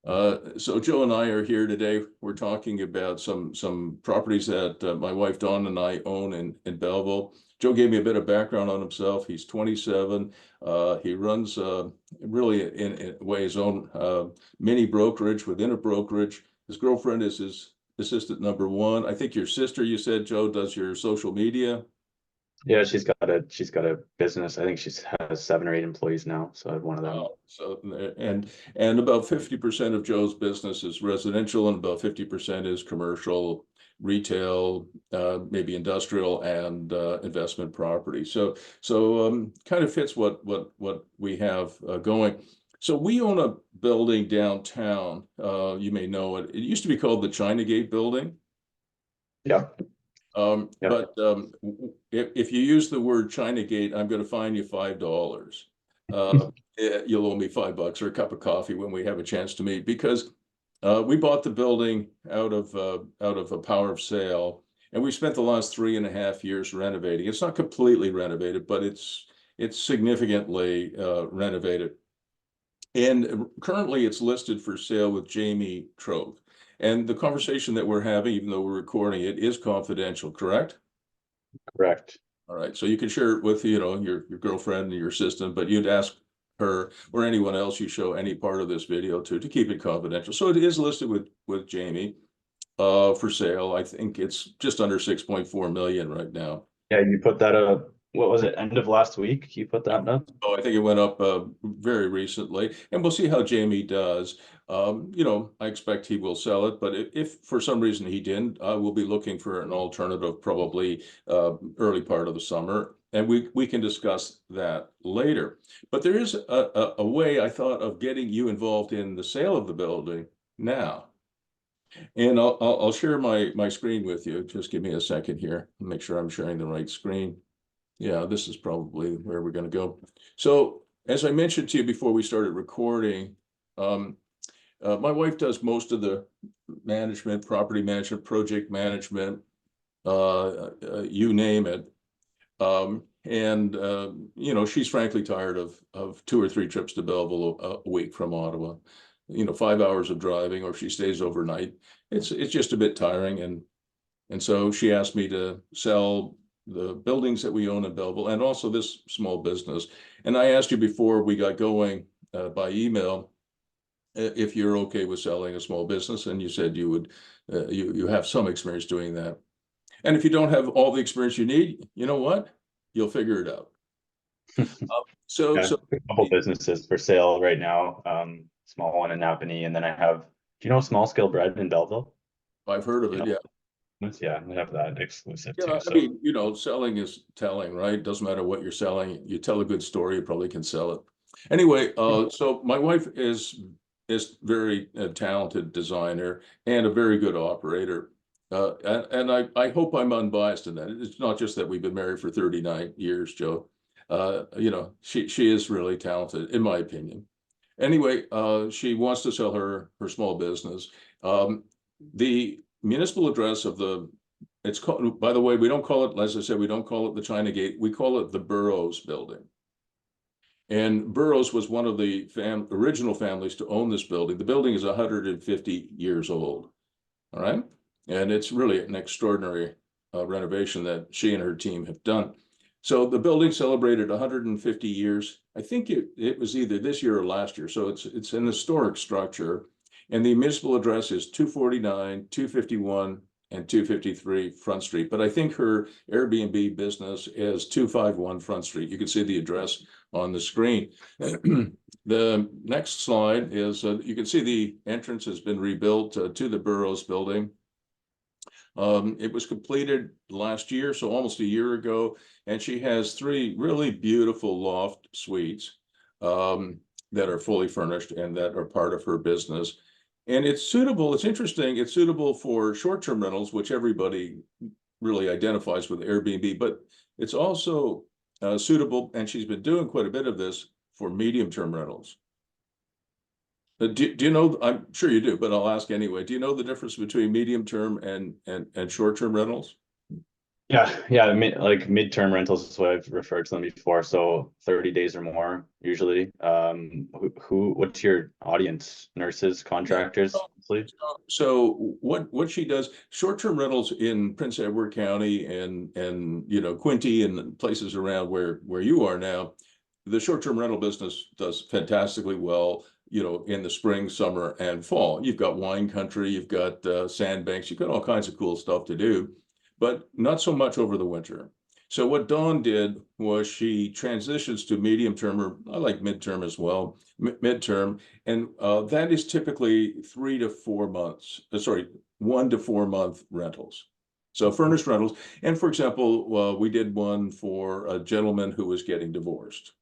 So Joe and I are here today. We're talking about some properties that my wife Dawn and I own in Belleville. Joe gave me a bit of background on himself. He's 27. He runs really in a way his own mini brokerage within a brokerage. His girlfriend is his assistant number one. I think your sister, you said, Joe, does your social media. Yeah, she's got a business. I think she has 7 or 8 employees now. So I have one of them. So and about 50% of Joe's business is residential and about 50% is commercial, retail, maybe industrial and investment property. So kind of fits what we have going. So we own a building downtown. You may know it. It used to be called the China Gate Building. Yeah. Yeah. But if you use the word China Gate, I'm going to fine you $5. You'll owe me $5 or a cup of coffee when we have a chance to meet, because we bought the building out of a power of sale, and we spent the last 3.5 years renovating. It's not completely renovated, but it's significantly renovated. And currently it's listed for sale with Jamie Trove. And the conversation that we're having, even though we're recording it, is confidential, correct? Correct. All right. So you can share it with, your girlfriend and your assistant, but you'd ask her or anyone else you show any part of this video to keep it confidential. So it is listed with Jamie for sale. I think it's just under 6.4 million right now. Yeah, you put that up. What was it? End of last week? You put that up? Oh, I think it went up very recently, and we'll see how Jamie does. I expect he will sell it, but if for some reason he didn't, I will be looking for an alternative probably early part of the summer, and we can discuss that later. But there is a way I thought of getting you involved in the sale of the building now. And I'll share my screen with you. Just give me a second here. Make sure I'm sharing the right screen. Yeah, this is probably where we're going to go. So as I mentioned to you before we started recording, my wife does most of the management, property management, project management, you name it. She's frankly tired of 2 or 3 trips to Belleville a week from Ottawa. 5 hours of driving, or if she stays overnight, it's just a bit tiring. And so she asked me to sell the buildings that we own in Belleville and also this small business. And I asked you before we got going by email if you're okay with selling a small business, and you said you would. You have some experience doing that. And if you don't have all the experience you need, you know what? You'll figure it out. So, Yeah, so a couple businesses for sale right now. Small one in Napanee, and then I have. Do you know Small Scale Bread in Belleville? I've heard of You it. know, Yeah. yeah, I have that exclusive Yeah. too. I So mean, selling is telling, right? Doesn't matter what you're selling. You tell a good story, you probably can sell it. Anyway, so my wife is very talented designer and a very good operator. And I hope I'm unbiased in that. It's not just that we've been married for 39 years, Joe. She is really talented, in my opinion. Anyway, she wants to sell her small business. The municipal address of it's called, by the way, we don't call it, as I said, we don't call it the China Gate. We call it the Burroughs Building. And Burroughs was one of the original families to own this building. The building is 150 years old. All right. And it's really an extraordinary renovation that she and her team have done. So the building celebrated 150 years. I think it was either this year or last year. So it's an historic structure. And the municipal address is 249, 251, and 253 Front Street. But I think her Airbnb business is 251 Front Street. You can see the address on the screen. The next slide is, you can see the entrance has been rebuilt to the Burroughs Building. It was completed last year, so almost a year ago, and she has 3 really beautiful loft suites that are fully furnished and that are part of her business. And it's interesting, it's suitable for short-term rentals, which everybody really identifies with Airbnb, but it's also suitable, and she's been doing quite a bit of this for medium-term rentals. Do you know, I'm sure you do, but I'll ask anyway. Do you know the difference between medium-term and short-term rentals? Yeah, like midterm rentals is what I've referred to them before. So 30 days or more usually. What's your audience? Nurses, Yeah. contractors, mostly? So what she does, short-term rentals in Prince Edward County and Quinty and places around where you are now, the short-term rental business does fantastically well, in the spring, summer, and fall. You've got wine country, you've got sandbanks, you've got all kinds of cool stuff to do, but not so much over the winter. So what Dawn did was she transitions to medium term, or I like midterm as well, midterm, and that is typically 3 to 4 months. Sorry, 1 to 4 month rentals. So furnished rentals. And for example, we did one for a gentleman who was getting divorced.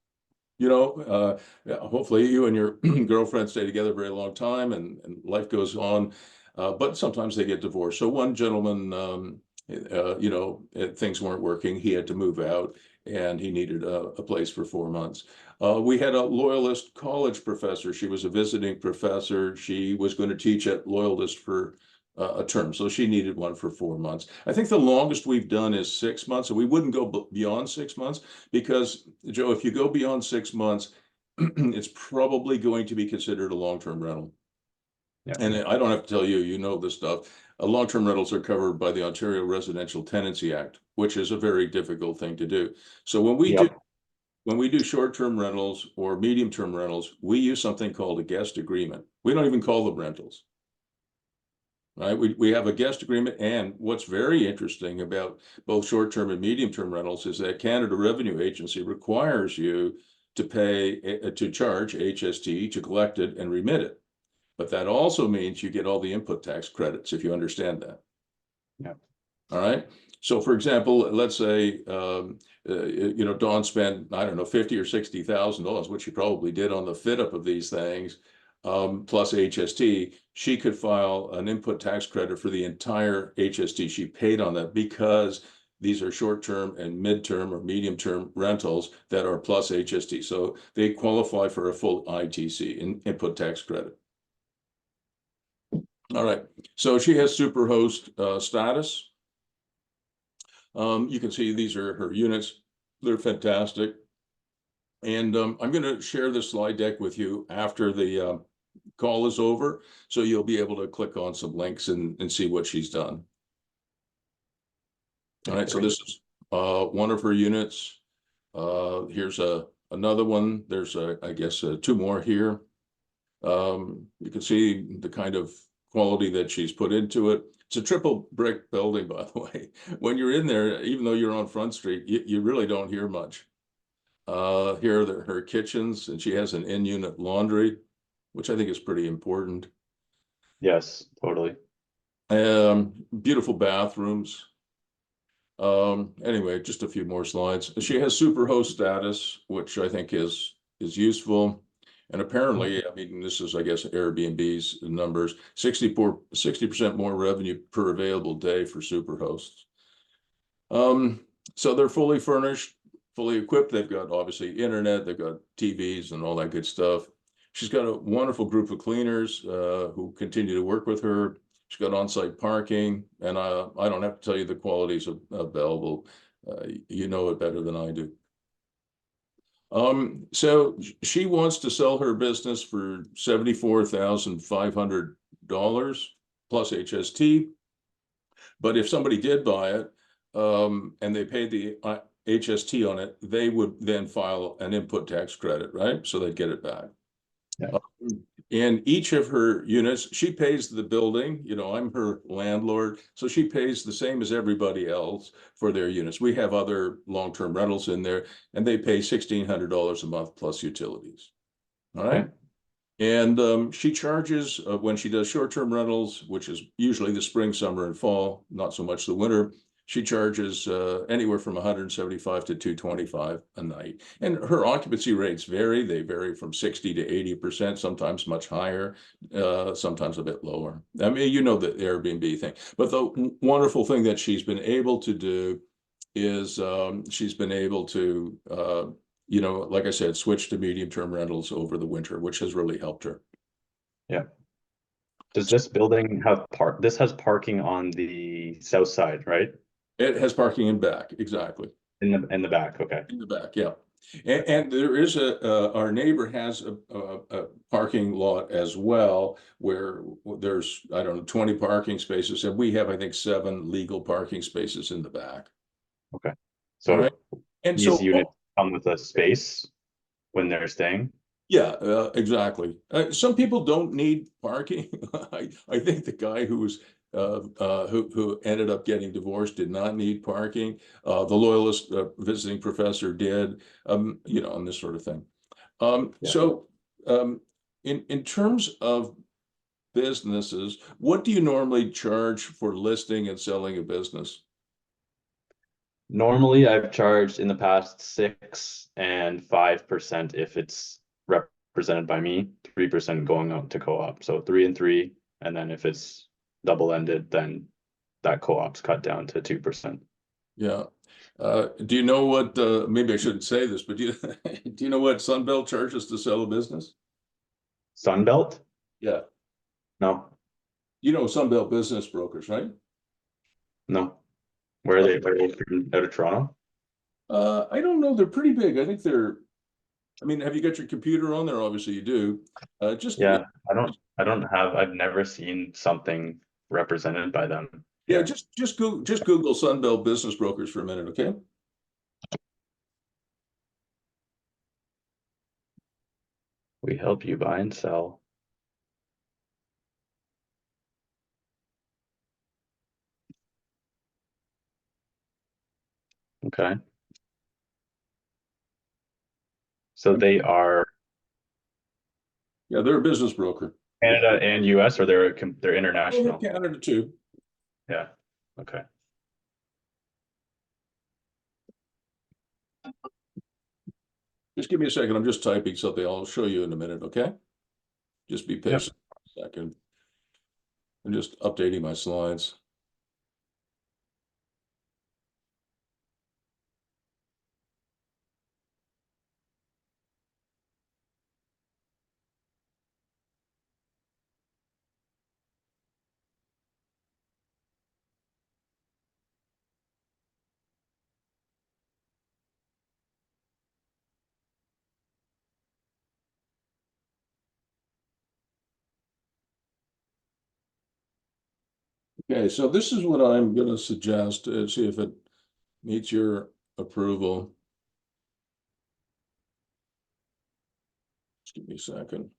Hopefully you and your girlfriend stay together a very long time and life goes on. But sometimes they get divorced. So one gentleman, things weren't working. He had to move out and he needed a place for 4 months. We had a Loyalist college professor. She was a visiting professor. She was going to teach at Loyalist for a term. So she needed one for 4 months. I think the longest we've done is 6 months. And we wouldn't go beyond 6 months because, Joe, if you go beyond 6 months, it's probably going to be considered a long-term rental. Yeah. And I don't have to tell you, you know this stuff. Long-term rentals are covered by the Ontario Residential Tenancy Act, which is a very difficult thing to do. So Yep. when we do short-term rentals or medium-term rentals, we use something called a guest agreement. We don't even call them rentals, right? We have a guest agreement. And what's very interesting about both short-term and medium-term rentals is that Canada Revenue Agency requires you to charge HST, to collect it and remit it. But that also means you get all the input tax credits, if you understand that. Yeah. All right. So for example, let's say, Dawn spent, I don't know, 50 or $60,000, which she probably did on the fit up of these things, plus HST. She could file an input tax credit for the entire HST she paid on that because these are short-term and mid-term or medium-term rentals that are plus HST. So they qualify for a full ITC, input tax credit. All right. So she has superhost status. You can see these are her units. They're fantastic. And I'm going to share this slide deck with you after the call is over. So you'll be able to click on some links and see what she's done. All right. So this is one of her units. Here's another one. There's, I guess, two more here. You can see the kind of quality that she's put into it. It's a triple brick building, by the way. When you're in there, even though you're on Front Street, you really don't hear much. Here are her kitchens, and she has an in-unit laundry, which I think is pretty important. Yes, totally. Beautiful bathrooms. Anyway, just a few more slides. She has superhost status, which I think is useful. And apparently, I mean, this is, I guess, Airbnb's numbers, 60% more revenue per available day for superhosts. So they're fully furnished, fully equipped. They've got obviously internet, they've got TVs and all that good stuff. She's got a wonderful group of cleaners who continue to work with her. She's got on-site parking, and I don't have to tell you the qualities of Belleville. You know it better than I do. So she wants to sell her business for $74,500 plus HST. But if somebody did buy it, and they paid the HST on it, they would then file an input tax credit, right? So they'd get it back. Yeah. In each of her units, she pays the building. I'm her landlord, so she pays the same as everybody else for their units. We have other long-term rentals in there, and they pay $1,600 a month plus utilities. All right. Okay. And she charges when she does short-term rentals, which is usually the spring, summer, and fall, not so much the winter. She charges anywhere from 175 to 225 a night. And her occupancy rates vary. They vary from 60 to 80%, sometimes much higher, sometimes a bit lower. I mean, you know the Airbnb thing. But the wonderful thing that she's been able to do is she's been able to, like I said, switch to medium-term rentals over the winter, which has really helped her. Yeah. Does this building have this has parking on the south side, right? It has parking in back, exactly. In the back, okay. In the back, yeah. And there is our neighbor has a parking lot as well, where there's, I don't know, 20 parking spaces, and we have, I think, 7 legal parking spaces in the back. Okay. All right. So And these so, units come with a space when they're staying? yeah, exactly. Some people don't need parking. I think the guy who was who ended up getting divorced did not need parking. The loyalist visiting professor did, you know, and this sort of thing. Yeah. So in terms of businesses, what do you normally charge for listing and selling a business? Normally, I've charged in the past 6 and 5% if it's represented by me, 3% going out to co-op. So 3 and 3, and then if it's double-ended, then that co-op's cut down to 2%. Yeah. Do you know what, maybe I shouldn't say this, but do you, do you know what Sunbelt charges to sell a business? Sunbelt? Yeah. No, You know Sunbelt Business Brokers, right? no. Where are they? Where are they from? Out of Toronto? I don't know. They're pretty big. I think they're, I mean, have you got your computer on there? Obviously you do. Just, Yeah, I don't have, I've never seen something represented by them yeah, here. just Google Sunbelt Business Brokers for a minute, okay? We help you buy and sell. Okay. So they are Yeah, they're a business broker. Canada and US, or they're Oh, they're international? Canada too. Yeah. Okay. Just give me a second. I'm just typing something. I'll show you in a minute, okay? Just be Yep. patient a second. I'm just updating my slides. Okay, so this is what I'm going to suggest, see if it meets your approval. Just give me a second.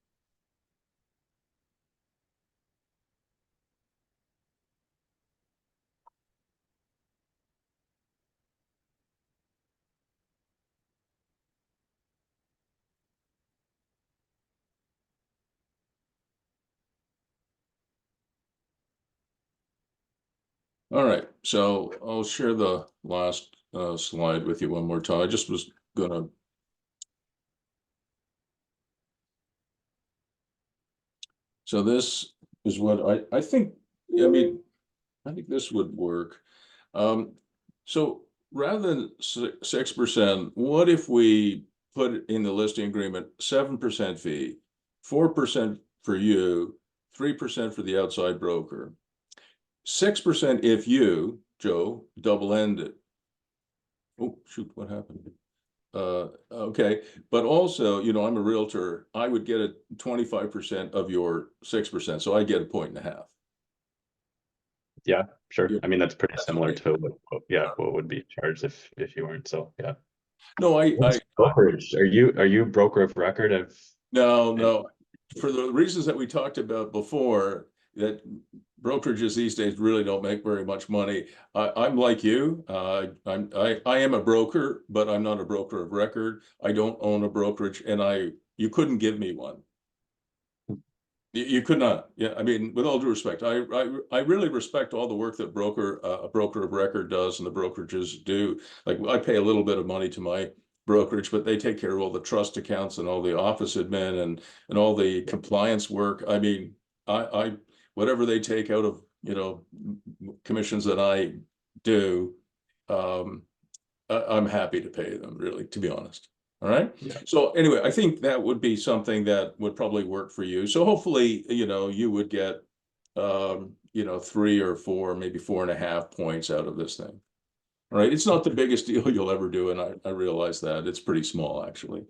All right, so I'll share the last slide with you one more time. I just was gonna. So this is what I think, I mean, I think this would work. So rather than 6%, what if we put in the listing agreement 7% fee, 4% for you, 3% for the outside broker, 6% if you, Joe, double end it. Oh, shoot, what happened? Okay, but also, you know, I'm a realtor. I would get a 25% of your 6%, so I get a point and a half. Yeah, sure. Yeah, I mean, that's pretty that's similar okay. to what would be charged if you weren't. So yeah. No, What's brokerage? Are you broker of record of no, and no. For the reasons that we talked about before, that brokerages these days really don't make very much money. I'm like you. I am a broker, but I'm not a broker of record. I don't own a brokerage, and you couldn't give me one. You could not. Yeah, I mean, with all due respect, I really respect all the work that a broker of record does and the brokerages do. Like I pay a little bit of money to my brokerage, but they take care of all the trust accounts and all the office admin and all the compliance work. I mean, I whatever they take out of, you know, commissions that I do, um, I'm happy to pay them, really, to be honest. All right. yeah. So anyway, I think that would be something that would probably work for you. So hopefully, you know, you would get, you know, 3 or 4, maybe 4.5 points out of this thing. All right, it's not the biggest deal you'll ever do, and I realize that. It's pretty small, actually.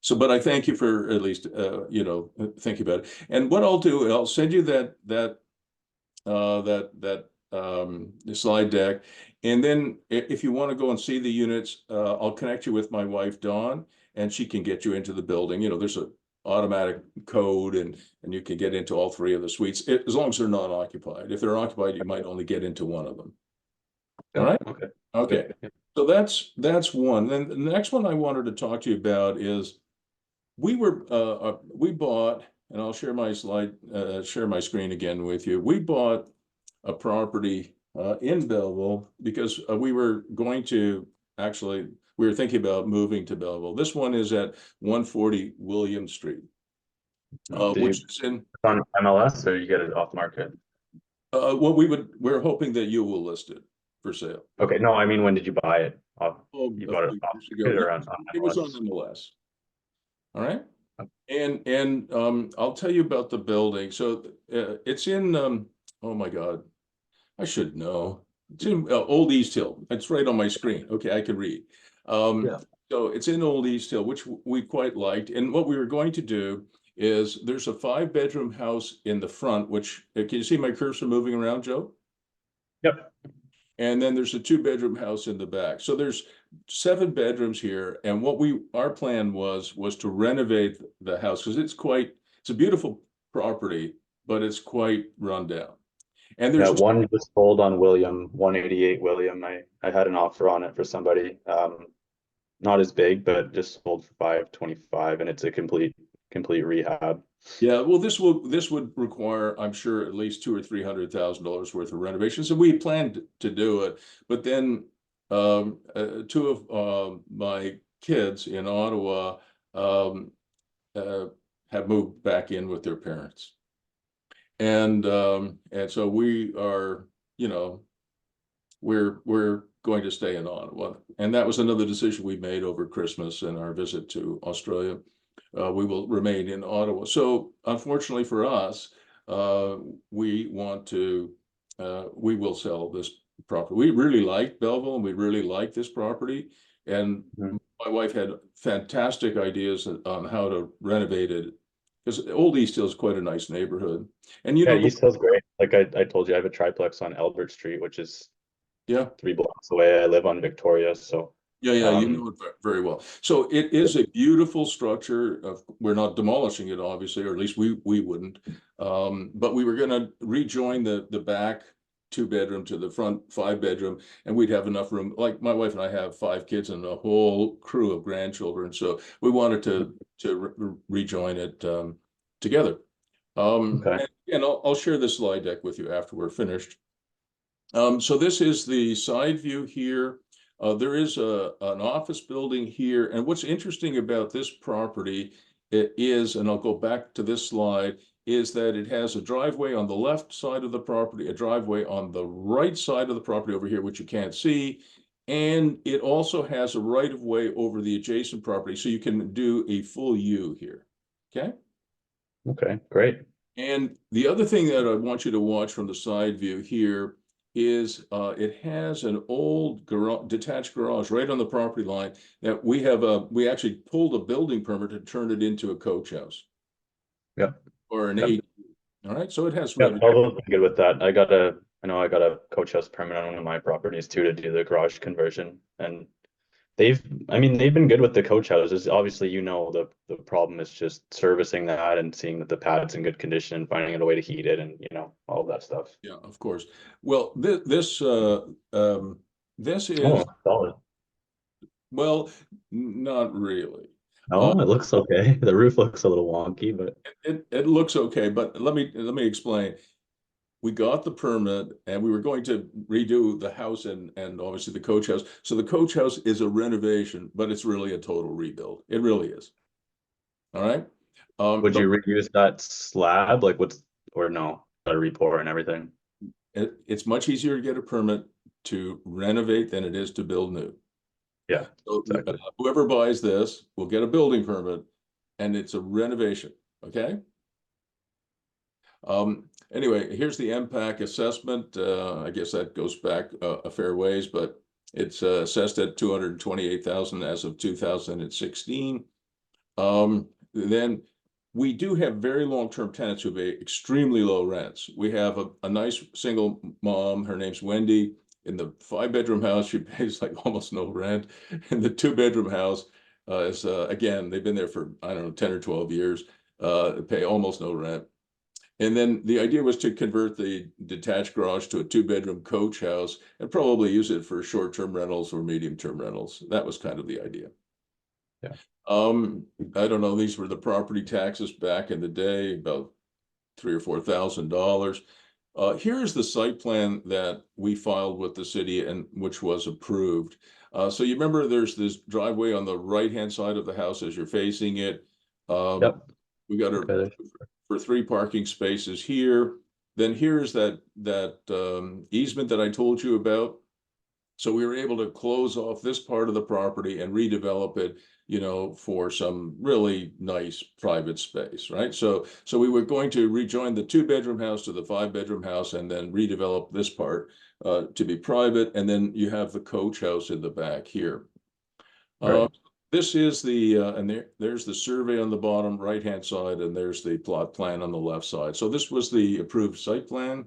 So, but I thank you for at least, thinking about it. And what I'll do, I'll send you that the slide deck. And then if you want to go and see the units, I'll connect you with my wife, Dawn, and she can get you into the building. There's a automatic code and you can get into all three of the suites as long as they're not occupied. If they're occupied, you might only get into one of them. All right. Okay. Okay. So that's one. Then the next one I wanted to talk to you about is we bought, and I'll share my screen again with you. We bought a property in Belleville because we were thinking about moving to Belleville. This one is at 140 William Street, which is in on MLS, or you get it off market? well, we're hoping that you will list it for sale. Okay, no, I mean, when did you buy it? You A bought it few off years ago. market or on It was on MLS? MLS. All right. And I'll tell you about the building. So it's in oh my God, I should know. It's in Old East Hill. It's right on my screen. Okay, I can read. Yeah. So it's in Old East Hill, which we quite liked. And what we were going to do is there's a 5-bedroom house in the front, which can you see my cursor moving around, Joe? Yep. And then there's a 2-bedroom house in the back. So there's 7 bedrooms here. And what our plan was to renovate the house because it's a beautiful property, but it's quite run down. And there's one just sold on William, 188 William. I had an offer on it for somebody. Not as big, but just sold for 525, and it's a complete rehab. Yeah, well, this would require, I'm sure, at least $200,000 or $300,000 worth of renovations, and we planned to do it. But then 2 of my kids in Ottawa have moved back in with their parents, and so we are, we're going to stay in Ottawa, and that was another decision we made over Christmas and our visit to Australia. We will remain in Ottawa. So unfortunately for us, we will sell this property. We really like Belleville and we really like this property. And my wife had fantastic ideas on how to renovate it because Old East Hill is quite a nice neighborhood. And East Hill's great. Like I told you, I have a triplex on Albert Street, which is 3 blocks away. I live on Victoria, so yeah, you know it very well. So it is a beautiful structure. We're not demolishing it, obviously, or at least we wouldn't. But we were going to rejoin the back 2-bedroom to the front 5-bedroom, and we'd have enough room. Like my wife and I have 5 kids and a whole crew of grandchildren, so we wanted to rejoin it together. Okay. And I'll share this slide deck with you after we're finished. So this is the side view here. There is an office building here. And what's interesting about this property is, and I'll go back to this slide, is that it has a driveway on the left side of the property, a driveway on the right side of the property over here, which you can't see. And it also has a right of way over the adjacent property. So you can do a full U here. Okay. Okay, great. And the other thing that I want you to watch from the side view here is it has an old detached garage right on the property line that we actually pulled a building permit to turn it into a coach house. Yep. Or an ADU. All right, so it has revenue. I'll be good with that. I know I got a coach house permit on one of my properties too to do the garage conversion, and they've been good with the coach houses. Obviously, the problem is just servicing that and seeing that the pad's in good condition and finding a way to heat it and all of that stuff. Yeah, of course. Well, this is solid. Well, not really. Oh, it looks okay. The roof looks a little wonky, but it looks okay. But let me explain. We got the permit and we were going to redo the house and obviously the coach house. So the coach house is a renovation, but it's really a total rebuild. It really is. All right. Would you reuse that slab? Or no, a re-pour and everything? It's much easier to get a permit to renovate than it is to build new. Yeah. So exactly. Whoever buys this will get a building permit and it's a renovation. Okay. Anyway, here's the MPAC assessment. I guess that goes back a fair ways, but It's assessed at 228,000 as of 2016. Then we do have very long-term tenants who pay extremely low rents. We have a nice single mom, her name's Wendy. In the 5-bedroom house, she pays like almost no rent. In the 2-bedroom house, is again, they've been there for, I don't know, 10 or 12 years, pay almost no rent. And then the idea was to convert the detached garage to a 2-bedroom coach house and probably use it for short-term rentals or medium-term rentals. That was kind of the idea. Yeah. I don't know, these were the property taxes back in the day, about $3,000 or $4,000. Here's the site plan that we filed with the city and which was approved. So you remember there's this driveway on the right-hand side of the house as you're facing it. Yep. We got for 3 parking spaces here. Then here's that easement that I told you about. So we were able to close off this part of the property and redevelop it, you know, for some really nice private space, right? So we were going to rejoin the 2-bedroom house to the 5-bedroom house and then redevelop this part to be private. And then you have the coach house in the back here. Right. This is the, and there's the survey on the bottom right-hand side, and there's the plot plan on the left side. So this was the approved site plan.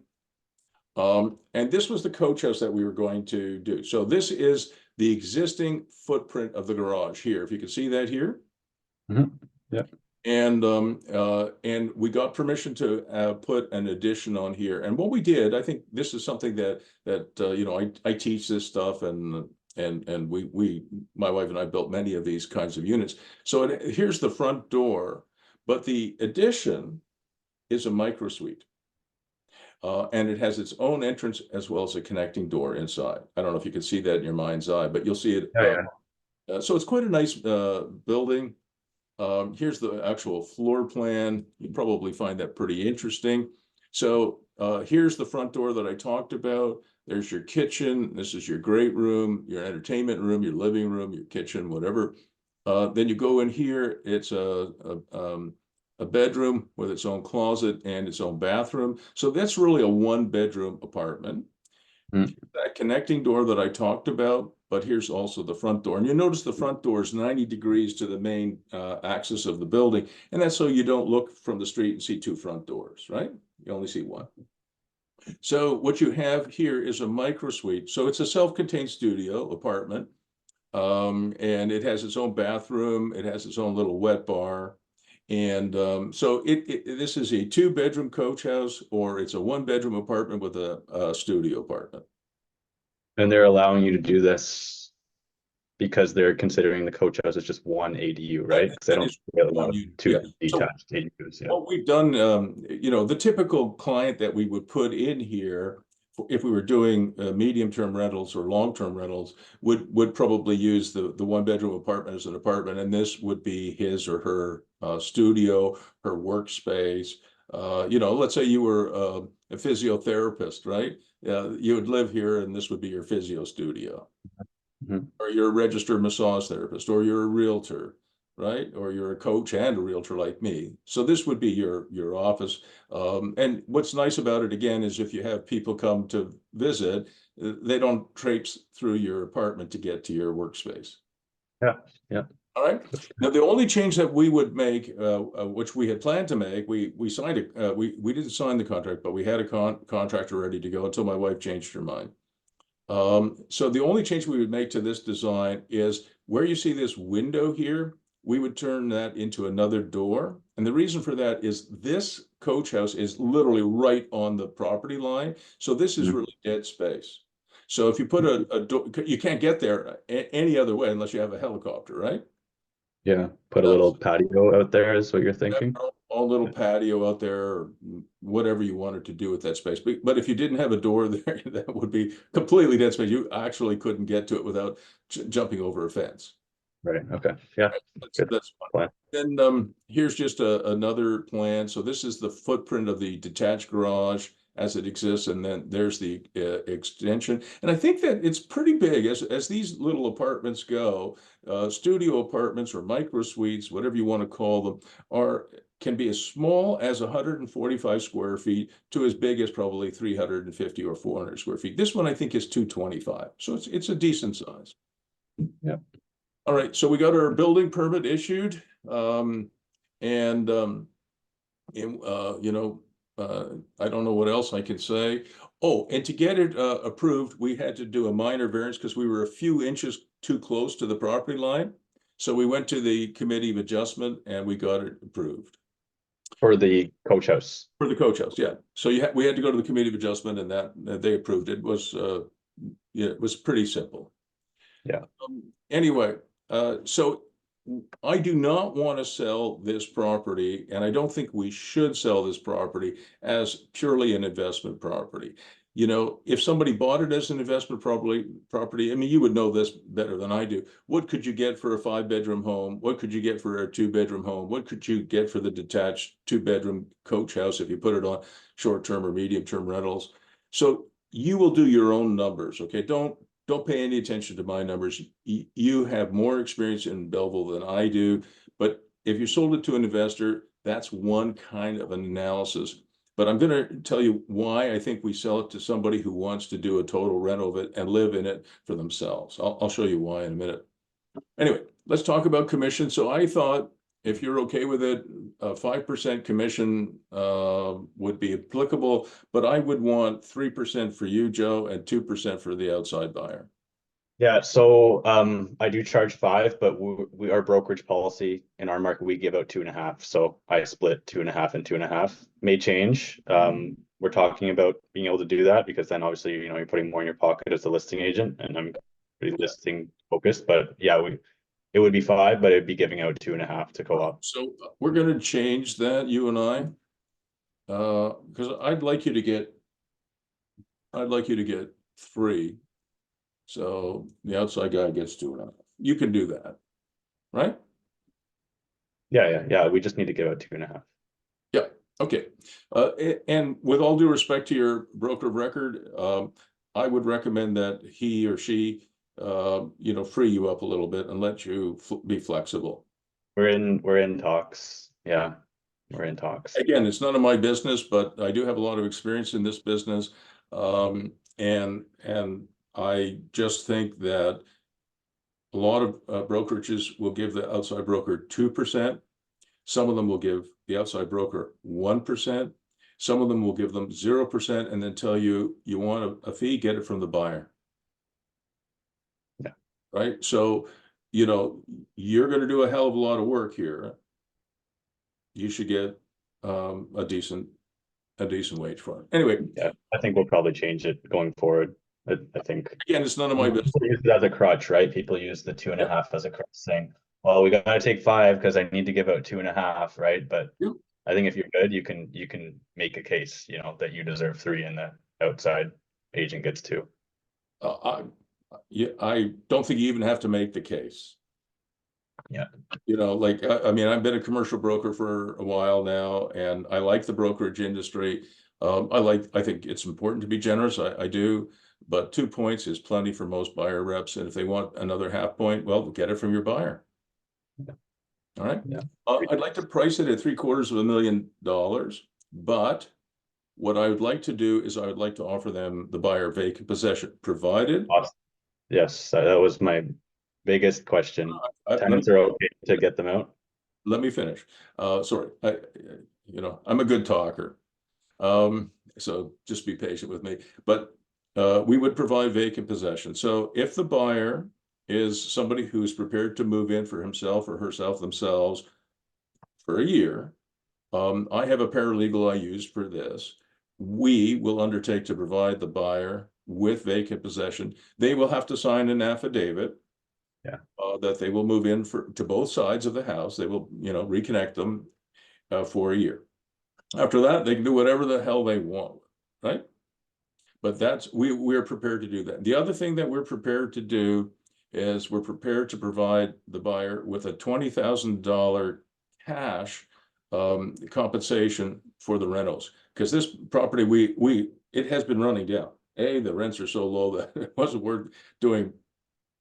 And this was the coach house that we were going to do. So this is the existing footprint of the garage here. If you can see that here. Yeah. And we got permission to put an addition on here. And what we did, I think this is something that you know, I teach this stuff, and my wife and I built many of these kinds of units. So here's the front door, but the addition is a micro suite. And it has its own entrance as well as a connecting door inside. I don't know if you can see that in your mind's eye, but you'll see it. So it's quite a nice building. Here's the actual floor plan. You probably find that pretty interesting. So here's the front door that I talked about. There's your kitchen. This is your great room, your entertainment room, your living room, your kitchen, whatever. Then you go in here. It's a bedroom with its own closet and its own bathroom. So that's really a 1-bedroom apartment. That connecting door that I talked about, but here's also the front door. And you notice the front door is 90 degrees to the main axis of the building. And that's so you don't look from the street and see 2 front doors, right? You only see 1. So what you have here is a micro suite. So it's a self-contained studio apartment. And it has its own bathroom. It has its own little wet bar. And so this is a 2-bedroom coach house, or it's a 1-bedroom apartment with a studio apartment. And they're allowing you to do this because they're considering the coach house as just 1 ADU, right? Because they don't really want 2 detached ADUs. Yeah. What we've done, you know, the typical client that we would put in here, if we were doing medium-term rentals or long-term rentals, would probably use the 1-bedroom apartment as an apartment, and this would be his or her studio, her workspace. You know, let's say you were a physiotherapist, right? You would live here, and this would be your physio studio. Or you're a registered massage therapist, or you're a realtor, right? Or you're a coach and a realtor like me. So this would be your office. And what's nice about it, again, is if you have people come to visit, they don't traipse through your apartment to get to your workspace. Yeah, yeah. All right. Now, the only change that we would make, which we had planned to make, we signed it. We didn't sign the contract, but we had a contractor ready to go until my wife changed her mind. So the only change we would make to this design is where you see this window here, we would turn that into another door. And the reason for that is this coach house is literally right on the property line. So this is really dead space. So if you put a door, you can't get there any other way unless you have a helicopter, right? Yeah, put a little patio out there is what you're thinking. A little patio out there, or whatever you wanted to do with that space. But if you didn't have a door there, that would be completely dead space. You actually couldn't get to it without jumping over a fence. Right. Okay. Yeah. That's fine. Then here's just another plan. So this is the footprint of the detached garage as it exists, and then there's the extension. And I think that it's pretty big as these little apartments go. Studio apartments or micro suites, whatever you want to call them, are can be as small as 145 square feet to as big as probably 350 or 400 square feet. This one I think is 225, so it's a decent size. Yeah. All right, so we got our building permit issued, I don't know what else I can say. Oh, and to get it approved, we had to do a minor variance because we were a few inches too close to the property line. So we went to the committee of adjustment and we got it approved. For the coach house. For the coach house, yeah. So we had to go to the committee of adjustment and that they approved it. It was yeah, it was pretty simple. Yeah. Anyway, so I do not want to sell this property, and I don't think we should sell this property as purely an investment property. You know, if somebody bought it as an investment property, I mean, you would know this better than I do. What could you get for a 5-bedroom home? What could you get for a 2-bedroom home? What could you get for the detached 2-bedroom coach house if you put it on short-term or medium-term rentals? So you will do your own numbers, okay? Don't pay any attention to my numbers. You have more experience in Belleville than I do, but if you sold it to an investor, that's one kind of an analysis. But I'm going to tell you why I think we sell it to somebody who wants to do a total rental of it and live in it for themselves. I'll show you why in a minute. Anyway, let's talk about commission. So I thought if you're okay with it, a 5% commission would be applicable, but I would want 3% for you, Joe, and 2% for the outside buyer. Yeah, so I do charge 5, but our brokerage policy in our market, we give out 2.5. So I split 2.5 and 2.5. May change. We're talking about being able to do that because then obviously, you know, you're putting more in your pocket as a listing agent, and I'm pretty listing focused. But yeah, it would be 5, but it'd be giving out 2.5 to co-op. So we're going to change that, you and I, because I'd like you to get 3. So the outside guy gets 2.5. You can do that, right? Yeah. We just need to give out 2.5. Yeah. Okay. And with all due respect to your broker of record, I would recommend that he or she, free you up a little bit and let you be flexible. We're in talks. Yeah, we're in talks. Again, it's none of my business, but I do have a lot of experience in this business. And I just think that a lot of brokerages will give the outside broker 2%. Some of them will give the outside broker 1%. Some of them will give them 0% and then tell you want a fee, get it from the buyer. Yeah. Right. So, you know, you're going to do a hell of a lot of work here. You should get a decent wage for it. Anyway. Yeah, I think we'll probably change it going forward. I think again, it's none of my business. People use it as a crutch, right? People use the 2.5 as a crutch, saying, "Well, we got to take 5 because I need to give out 2.5," right? But I think if you're good, you can make a case, you know, that you deserve 3 and the outside agent gets 2. I don't think you even have to make the case. Yeah. You know, like, I mean, I've been a commercial broker for a while now, and I like the brokerage industry. I think it's important to be generous. I do, but 2 points is plenty for most buyer reps. And if they want another half point, well, get it from your buyer. Yeah. All right. Yeah. I'd like to price it at $750,000, but what I would like to do is I would like to offer them the buyer vacant possession, provided. Awesome. Yes, that was my biggest question. Tenants are okay to get them out? Let me finish. Sorry, I'm a good talker. So just be patient with me. But we would provide vacant possession. So if the buyer is somebody who's prepared to move in for himself or herself themselves for a year, I have a paralegal I use for this. We will undertake to provide the buyer with vacant possession. They will have to sign an affidavit. Yeah. That they will move in to both sides of the house. They will, reconnect them for a year. After that, they can do whatever the hell they want, right? But we're prepared to do that. The other thing that we're prepared to do is we're prepared to provide the buyer with a $20,000 cash compensation for the rentals, because this property it has been running down. The rents are so low that it wasn't worth doing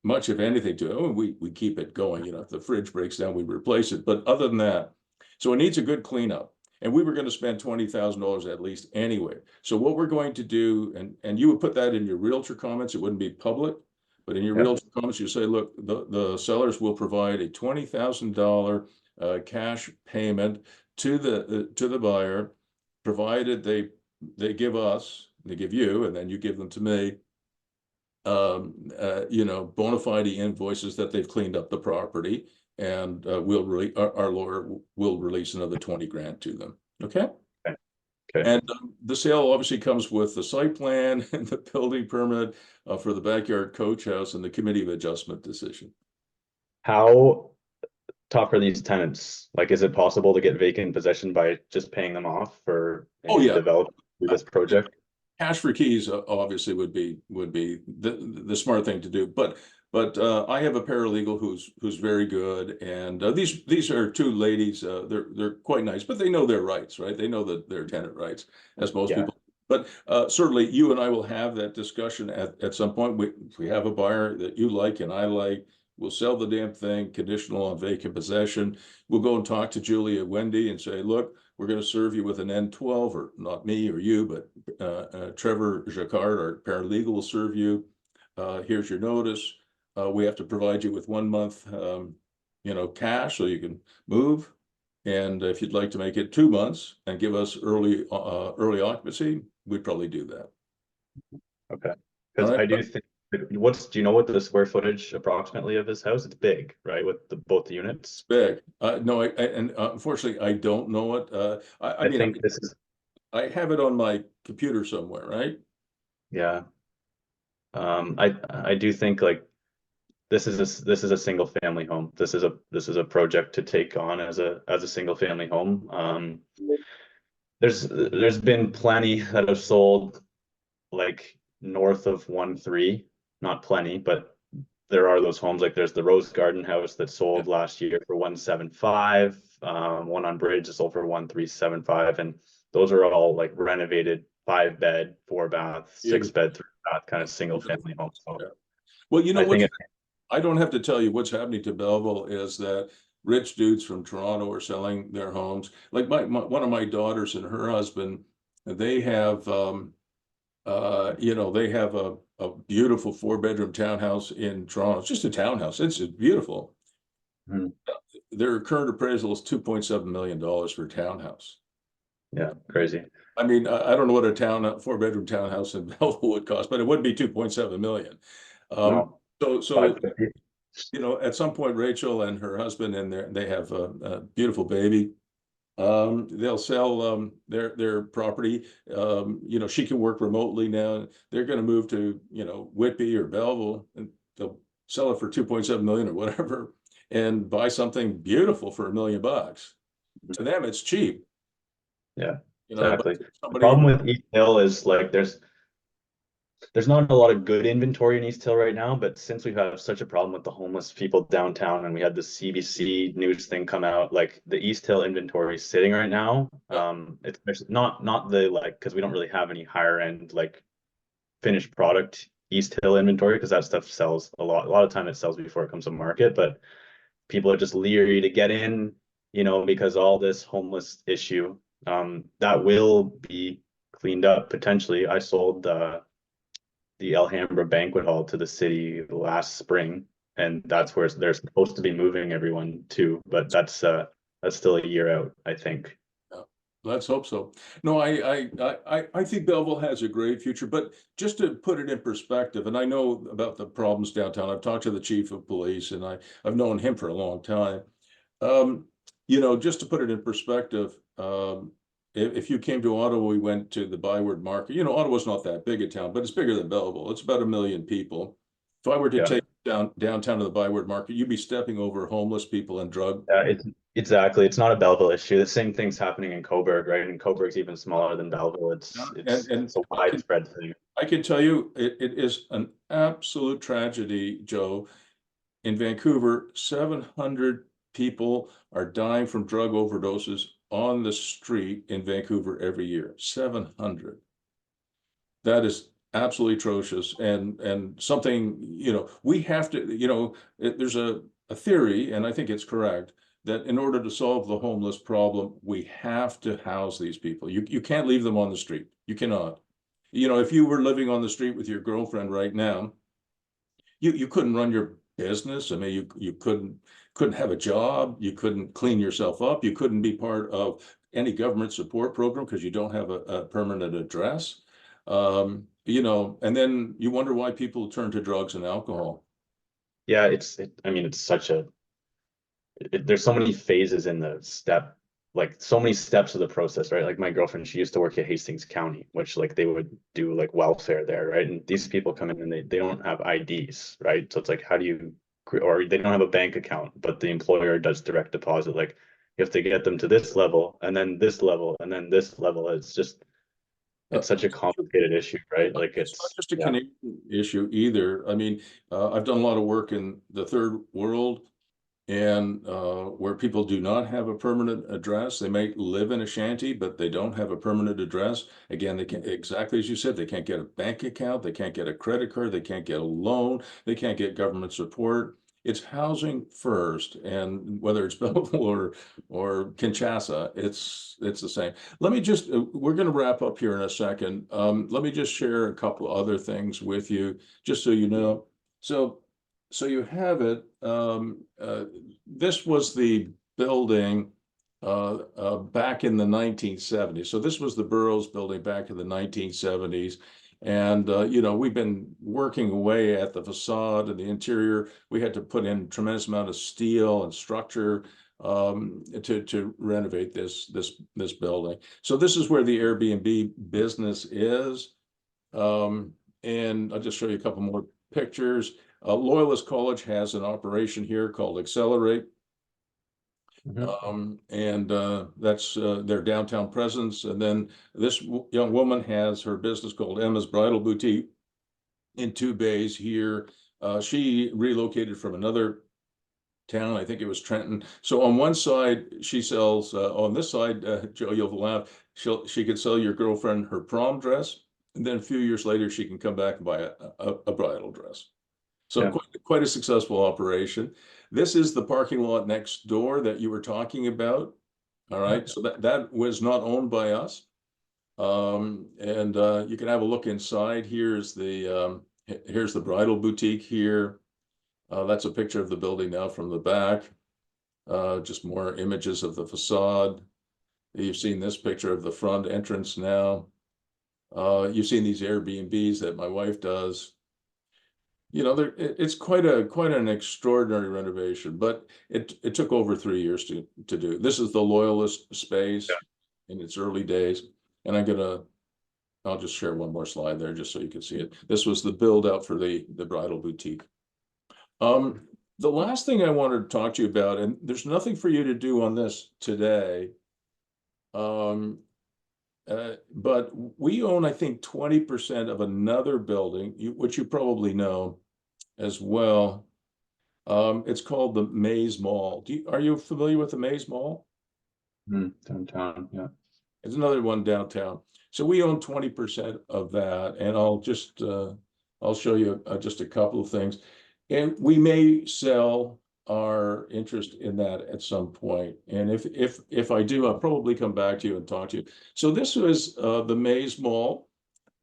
much of anything to it. We keep it going. If the fridge breaks down, we replace it. But other than that, So it needs a good cleanup. And we were going to spend $20,000 at least anyway. So what we're going to do, and you would put that in your realtor comments, it wouldn't be public, but in your Yeah. realtor comments, you say, look, the sellers will provide a $20,000 cash payment to the buyer, provided they give us, they give you, and then you give them to me, you know, bona fide invoices that they've cleaned up the property, and our lawyer will release another 20 grand to them. Okay. Okay. And the sale obviously comes with the site plan and the building permit for the backyard coach house and the committee of adjustment decision. How tough are these tenants? Like, is it possible to get vacant possession by just paying them off for Oh, yeah. develop through this project? Cash for keys obviously would be the smart thing to do, but I have a paralegal who's very good, and these are two ladies. They're quite nice, but they know their rights, right? They know that their tenant rights, as most people. But certainly, you and I will have that discussion at some point. If we have a buyer that you like and I like, we'll sell the damn thing conditional on vacant possession. We'll go and talk to Julia, Wendy, and say, look, we're going to serve you with an N12, or not me or you, but Trevor Jacquard, our paralegal, will serve you. Here's your notice. We have to provide you with 1 month, you know, cash so you can move. And if you'd like to make it 2 months and give us early occupancy, we'd probably do that. Okay. Because All right. I do think, do you know what the square footage approximately of this house? It's big, right? With both the units. Big. No, and unfortunately, I don't know it. I mean, think this is, I have it on my computer somewhere, right? yeah. I do think like this is a single family home. This is a project to take on as a single family home. There's been plenty that have sold like north of 1.3, not plenty, but there are those homes. Like there's the Rose Garden house that sold last year for 1.75. One on Bridge that sold for 1.375, and those are all like renovated 5-bed, 4-bath, 6-bed, 3-bath kind of single family homes. So Yeah. Well, you know I what? think I don't have to tell you what's happening to Belleville is that rich dudes from Toronto are selling their homes. Like one of my daughters and her husband, they have you know, they have a beautiful 4-bedroom townhouse in Toronto. It's just a townhouse. It's beautiful. Mhm. Their current appraisal is $2.7 million for a townhouse. Yeah, crazy. I mean, I don't know what a 4-bedroom townhouse in Belleville would cost, but it wouldn't be 2.7 million. No, So you know, at some point, Rachel and her husband and they have a beautiful baby. They'll sell their property. You know, she can work remotely now. They're going to move to, you know, Whitby or Belleville, and they'll sell it for 2.7 million or whatever, and buy something beautiful for $1 million. To them, it's cheap. Yeah, You know, exactly. but The somebody, problem with East Hill is like there's not a lot of good inventory in East Hill right now, but since we have such a problem with the homeless people downtown and we had the CBC news thing come out, like the East Hill inventory is sitting right now. It's not the like, because we don't really have any higher end like finished product East Hill inventory, because that stuff sells a lot. A lot of time it sells before it comes to market, but people are just leery to get in, you know, because all this homeless issue that will be cleaned up potentially. I sold the Alhambra banquet hall to the city last spring, and that's where they're supposed to be moving everyone to, but that's still a year out, I think. let's hope so. No, I think Belleville has a great future, but just to put it in perspective, and I know about the problems downtown. I've talked to the chief of police, and I've known him for a long time. You know, just to put it in perspective, if you came to Ottawa, we went to the Byward Market. You know, Ottawa's not that big a town, but it's bigger than Belleville. It's about 1 million people. If I were to take downtown to the Byward Market, you'd be stepping over homeless people and drug. It's exactly. It's not a Belleville issue. The same thing's happening in Cobourg, right? And Cobourg's even smaller than Belleville. It's a widespread thing. I can tell you, it is an absolute tragedy, Joe. In Vancouver, 700 people are dying from drug overdoses on the street in Vancouver every year. 700. That is absolutely atrocious, and something, you know, we have to, you know, there's a theory, and I think it's correct, that in order to solve the homeless problem, we have to house these people. You can't leave them on the street. You cannot. You know, if you were living on the street with your girlfriend right now, you couldn't run your business. I mean, you couldn't have a job. You couldn't clean yourself up. You couldn't be part of any government support program because you don't have a permanent address. You know, and then you wonder why people turn to drugs and alcohol. Yeah, I mean, it's such a, there's so many phases in the step, like so many steps of the process, right? Like my girlfriend, she used to work at Hastings County, which like they would do like welfare there, right? And these people come in and they don't have IDs, right? So it's like, how do you, or they don't have a bank account, but the employer does direct deposit. Like you have to get them to this level and then this level and then this level. It's just, it's such a complicated issue, right? Like It's not it's, just a yeah. Canadian issue either. I mean, I've done a lot of work in the third world, and where people do not have a permanent address. They may live in a shanty, but they don't have a permanent address. Again, they can't, exactly as you said, they can't get a bank account, they can't get a credit card, they can't get a loan, they can't get government support. It's housing first, and whether it's Belleville or Kinshasa, it's the same. Let me just, we're going to wrap up here in a second. Let me just share a couple other things with you, just so you know. So you have it. This was the building back in the 1970s. So this was the Burroughs building back in the 1970s. And, you know, we've been working away at the facade and the interior. We had to put in a tremendous amount of steel and structure to renovate this building. So this is where the Airbnb business is. And I'll just show you a couple more pictures. Loyalist College has an operation here called Accelerate. And that's their downtown presence. And then this young woman has her business called Emma's Bridal Boutique in 2 bays here. She relocated from another town, I think it was Trenton. So on one side, she sells, on this side, Joe, you'll laugh, she could sell your girlfriend her prom dress. And then a few years later, she can come back and buy a bridal dress. So Yeah. quite a successful operation. This is the parking lot next door that you were talking about. All right, so that was not owned by us. And you can have a look inside. Here's the bridal boutique here. That's a picture of the building now from the back. Just more images of the facade. You've seen this picture of the front entrance now. You've seen these Airbnbs that my wife does. You know, it's quite an extraordinary renovation, but it took over 3 years to do. This is the Loyalist space in its early days, and I'll just share one more slide there just so you can see it. This was the build out for the bridal boutique. The last thing I wanted to talk to you about, and there's nothing for you to do on this today, but we own, I think, 20% of another building, which you probably know as well. It's called the Maze Mall. Are you familiar with the Maze Mall? Downtown, yeah. It's another one downtown. So we own 20% of that, and I'll show you just a couple of things. And we may sell our interest in that at some point. And if I do, I'll probably come back to you and talk to you. So this was the Maze Mall.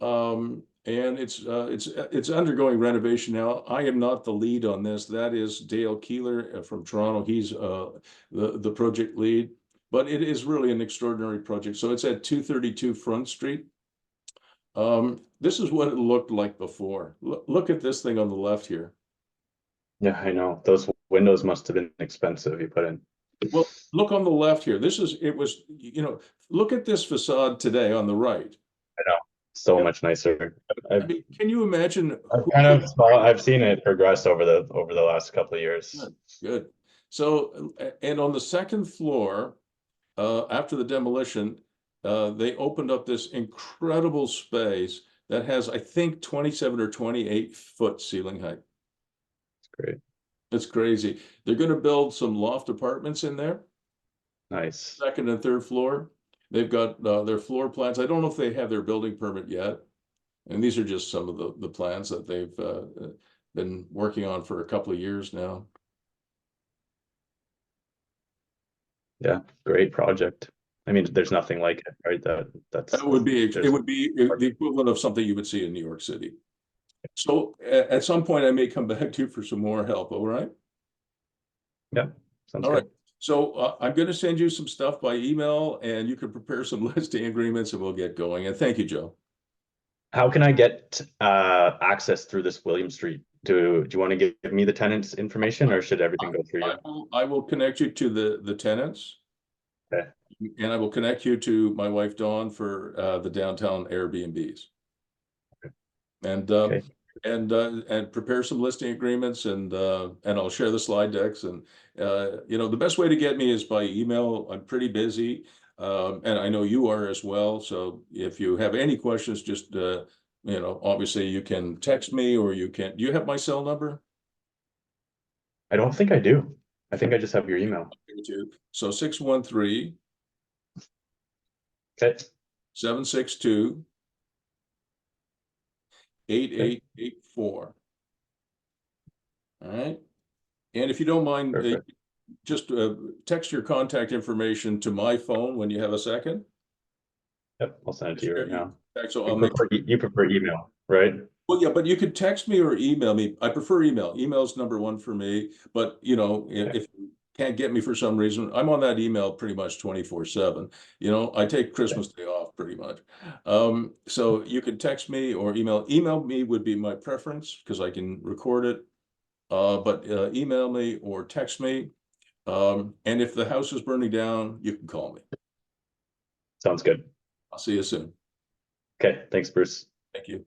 And it's undergoing renovation now. I am not the lead on this. That is Dale Keeler from Toronto. He's the project lead, but it is really an extraordinary project. So it's at 232 Front Street. This is what it looked like before. Look at this thing on the left here. Yeah, I know. Those windows must have been expensive you put in. Well, look on the left here. It was, you know, look at this facade today on the right. I know. So much nicer. I mean, can you imagine I've seen it progress over the last couple of years. Good. So, and on the second floor, after the demolition, they opened up this incredible space that has, I think, 27 or 28 foot ceiling height. It's great. It's crazy. They're going to build some loft apartments in there. Nice. Second and third floor. They've got their floor plans. I don't know if they have their building permit yet. And these are just some of the plans that they've been working on for a couple of years now. Yeah, great project. I mean, there's nothing like it, right? That's That would be, it there's would be the equivalent of something you would see in New York City. So at some point I may come back to you for some more help, all right? yeah, sounds All right. good. So I'm going to send you some stuff by email and you can prepare some listing agreements and we'll get going. And thank you, Joe. How can I get access through this William Street? Do you want to give me the tenant's information, or should everything go through you? I will connect you to the tenants. Okay. And I will connect you to my wife, Dawn, for the downtown Airbnbs. And Okay. And prepare some listing agreements and I'll share the slide decks and you know, the best way to get me is by email. I'm pretty busy and I know you are as well. So if you have any questions, just you know, obviously you can text me or you can. Do you have my cell number? I don't think I do. I think I just have your email. So 613 Okay. 762 8884. All right. And if you don't mind, Perfect. just text your contact information to my phone when you have a second. Yep, I'll send it to you right now. So You I'll make prefer, you prefer email, right? Well, yeah, but you could text me or email me. I prefer email. Email's number one for me. But you know, if you can't get me for some reason, I'm on that email pretty much 24/7. You know, I take Christmas Day off pretty much. So you can text me or email. Email me would be my preference because I can record it. But email me or text me. And if the house is burning down, you can call me. Sounds good. I'll see you soon. Okay, thanks, Bruce. Thank you.